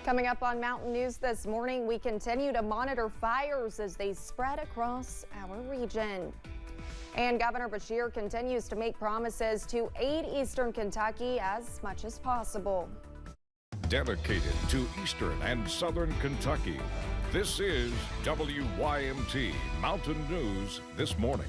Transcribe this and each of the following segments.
Coming up on Mountain News this morning, we continue to monitor fires as they spread across our region. And Governor Beshear continues to make promises to aid Eastern Kentucky as much as possible. Dedicated to Eastern and Southern Kentucky, this is WYMT Mountain News This Morning.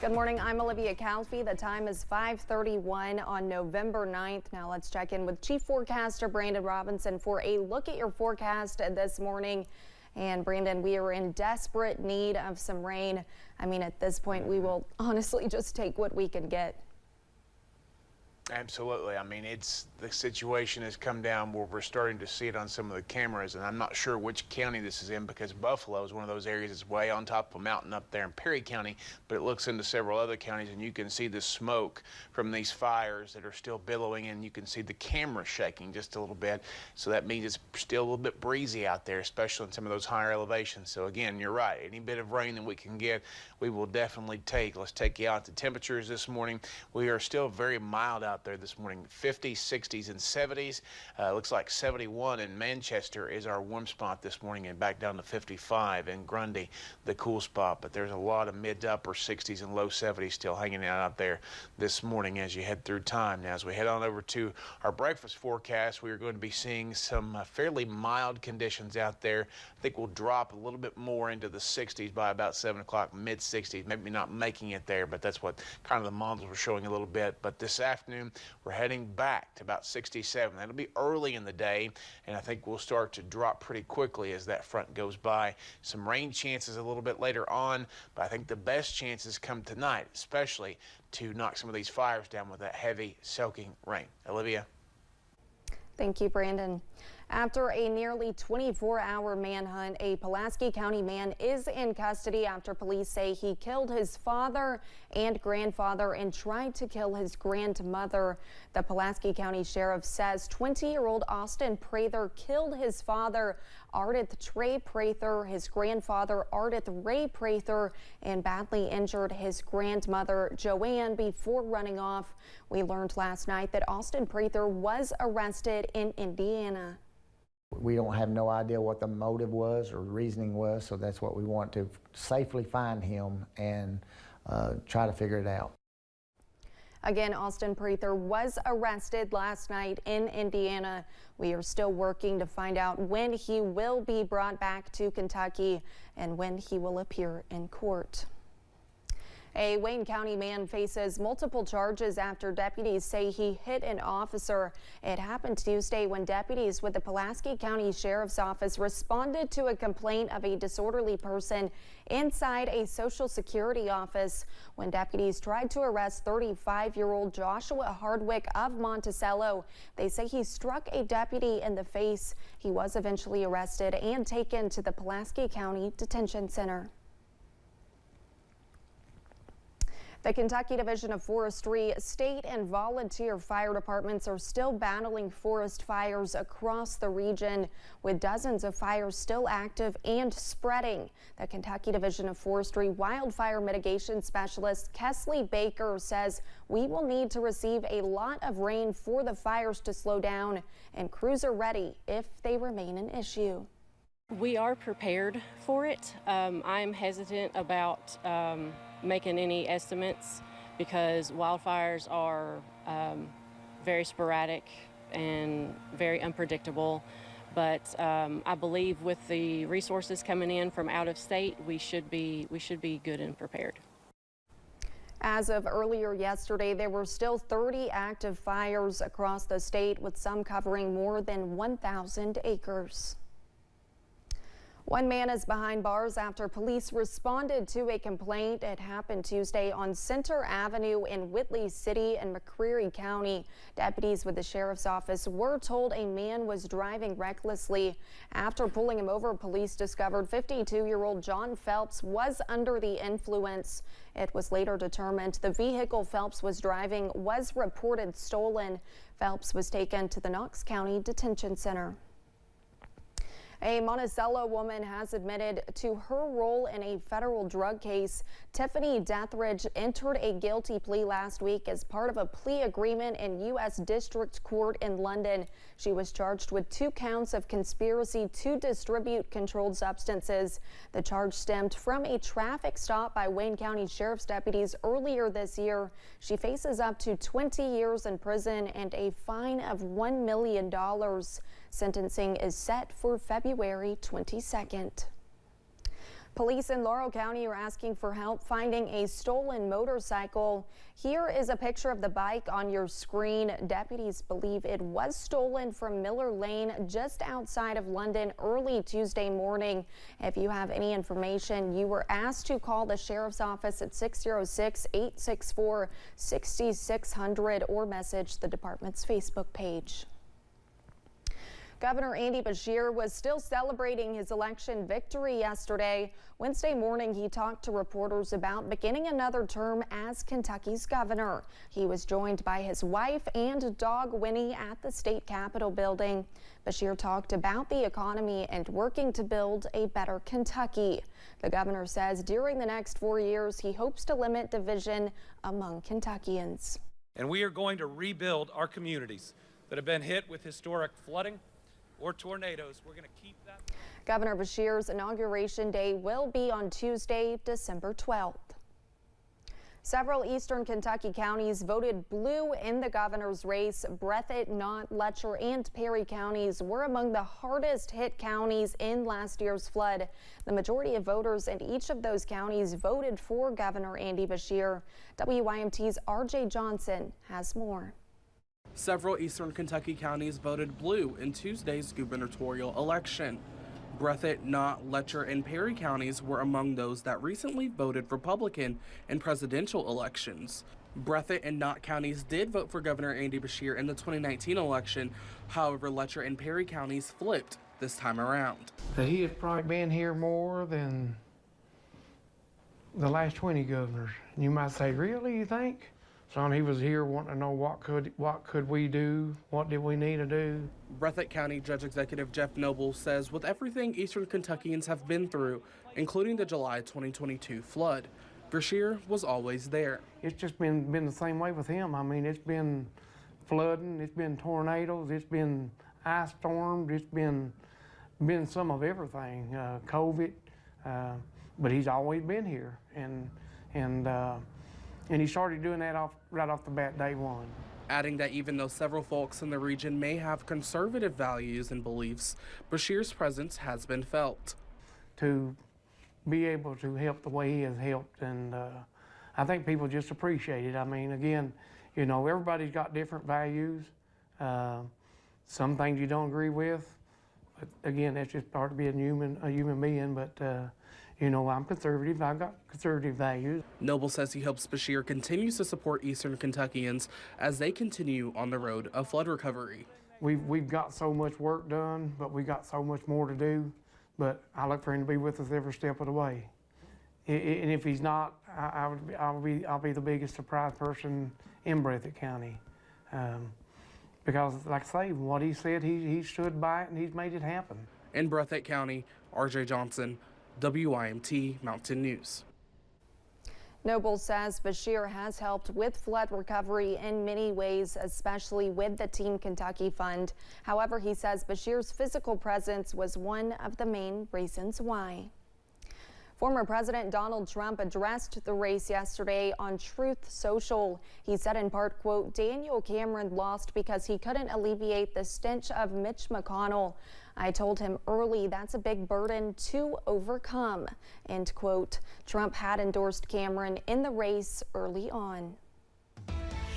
Good morning, I'm Olivia Calfee. The time is 5:31 on November 9th. Now let's check in with Chief Forecaster Brandon Robinson for a look at your forecast this morning. And Brandon, we are in desperate need of some rain. I mean, at this point, we will honestly just take what we can get. Absolutely. I mean, the situation has come down where we're starting to see it on some of the cameras, and I'm not sure which county this is in because Buffalo is one of those areas that's way on top of a mountain up there in Perry County, but it looks into several other counties, and you can see the smoke from these fires that are still billowing, and you can see the camera shaking just a little bit. So that means it's still a little bit breezy out there, especially in some of those higher elevations. So again, you're right. Any bit of rain that we can get, we will definitely take. Let's take you out to temperatures this morning. We are still very mild out there this morning, 50s, 60s, and 70s. Looks like 71 in Manchester is our warm spot this morning, and back down to 55 in Grundy, the cool spot. But there's a lot of mid to upper 60s and low 70s still hanging out there this morning as you head through time. Now, as we head on over to our breakfast forecast, we are going to be seeing some fairly mild conditions out there. I think we'll drop a little bit more into the 60s by about 7 o'clock, mid 60s, maybe not making it there, but that's what kind of the models were showing a little bit. But this afternoon, we're heading back to about 67. That'll be early in the day, and I think we'll start to drop pretty quickly as that front goes by. Some rain chances a little bit later on, but I think the best chances come tonight, especially to knock some of these fires down with that heavy soaking rain. Olivia? Thank you, Brandon. After a nearly 24-hour manhunt, a Pulaski County man is in custody after police say he killed his father and grandfather and tried to kill his grandmother. The Pulaski County Sheriff says 20-year-old Austin Prather killed his father, Ardith Trey Prather, his grandfather, Ardith Ray Prather, and badly injured his grandmother, Joanne, before running off. We learned last night that Austin Prather was arrested in Indiana. We don't have no idea what the motive was or reasoning was, so that's what we want to safely find him and try to figure it out. Again, Austin Prather was arrested last night in Indiana. We are still working to find out when he will be brought back to Kentucky and when he will appear in court. A Wayne County man faces multiple charges after deputies say he hit an officer. It happened Tuesday when deputies with the Pulaski County Sheriff's Office responded to a complaint of a disorderly person inside a Social Security office. When deputies tried to arrest 35-year-old Joshua Hardwick of Monticello, they say he struck a deputy in the face. He was eventually arrested and taken to the Pulaski County Detention Center. The Kentucky Division of Forestry, state and volunteer fire departments are still battling forest fires across the region, with dozens of fires still active and spreading. The Kentucky Division of Forestry wildfire mitigation specialist Kesley Baker says we will need to receive a lot of rain for the fires to slow down, and crews are ready if they remain an issue. We are prepared for it. I'm hesitant about making any estimates because wildfires are very sporadic and very unpredictable. But I believe with the resources coming in from out of state, we should be good and prepared. As of earlier yesterday, there were still 30 active fires across the state, with some covering more than 1,000 acres. One man is behind bars after police responded to a complaint. It happened Tuesday on Center Avenue in Whitley City and McCreary County. Deputies with the sheriff's office were told a man was driving recklessly. After pulling him over, police discovered 52-year-old John Phelps was under the influence. It was later determined the vehicle Phelps was driving was reported stolen. Phelps was taken to the Knox County Detention Center. A Monticello woman has admitted to her role in a federal drug case. Tiffany Deathridge entered a guilty plea last week as part of a plea agreement in U.S. District Court in London. She was charged with 2 counts of conspiracy to distribute controlled substances. The charge stemmed from a traffic stop by Wayne County Sheriff's deputies earlier this year. She faces up to 20 years in prison and a fine of $1 million. Sentencing is set for February 22nd. Police in Laurel County are asking for help finding a stolen motorcycle. Here is a picture of the bike on your screen. Deputies believe it was stolen from Miller Lane just outside of London early Tuesday morning. If you have any information, you were asked to call the sheriff's office at 606-864-6600 or message the department's Facebook page. Governor Andy Beshear was still celebrating his election victory yesterday. Wednesday morning, he talked to reporters about beginning another term as Kentucky's governor. He was joined by his wife and dog Winnie at the state capitol building. Beshear talked about the economy and working to build a better Kentucky. The governor says during the next 4 years, he hopes to limit division among Kentuckians. And we are going to rebuild our communities that have been hit with historic flooding or tornadoes. We're going to keep that. Governor Beshear's inauguration day will be on Tuesday, December 12th. Several eastern Kentucky counties voted blue in the governor's race. Breathitt, Knott, Letcher, and Perry counties were among the hardest hit counties in last year's flood. The majority of voters in each of those counties voted for Governor Andy Beshear. WYMT's RJ Johnson has more. Several eastern Kentucky counties voted blue in Tuesday's gubernatorial election. Breathitt, Knott, Letcher, and Perry counties were among those that recently voted Republican in presidential elections. Breathitt and Knott counties did vote for Governor Andy Beshear in the 2019 election. However, Letcher and Perry counties flipped this time around. He has probably been here more than the last 20 governors. You might say, really, you think? Son, he was here wanting to know what could we do, what did we need to do. Breathitt County Judge Executive Jeff Noble says with everything eastern Kentuckians have been through, including the July 2022 flood, Beshear was always there. It's just been the same way with him. I mean, it's been flooding, it's been tornadoes, it's been ice storms, it's been some of everything, COVID, but he's always been here, and he started doing that right off the bat, day one. Adding that even though several folks in the region may have conservative values and beliefs, Beshear's presence has been felt. To be able to help the way he has helped, and I think people just appreciate it. I mean, again, you know, everybody's got different values. Some things you don't agree with, but again, that's just part of being a human being. But you know, I'm conservative. I've got conservative values. Noble says he hopes Beshear continues to support eastern Kentuckians as they continue on the road of flood recovery. We've got so much work done, but we got so much more to do. But I look for him to be with us every step of the way. And if he's not, I'll be the biggest surprised person in Breathitt County. Because, like I say, what he said, he stood by it and he's made it happen. In Breathitt County, RJ Johnson, WYMT Mountain News. Noble says Beshear has helped with flood recovery in many ways, especially with the Team Kentucky Fund. However, he says Beshear's physical presence was one of the main reasons why. Former President Donald Trump addressed the race yesterday on Truth Social. He said in part, quote, Daniel Cameron lost because he couldn't alleviate the stench of Mitch McConnell. I told him early that's a big burden to overcome, end quote. Trump had endorsed Cameron in the race early on.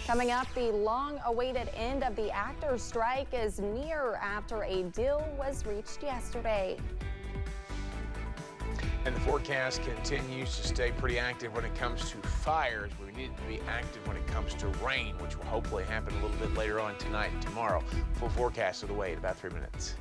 Coming up, the long-awaited end of the actors' strike is near after a deal was reached yesterday. And the forecast continues to stay pretty active when it comes to fires. We need to be active when it comes to rain, which will hopefully happen a little bit later on tonight and tomorrow. Full forecast of the way in about 3 minutes.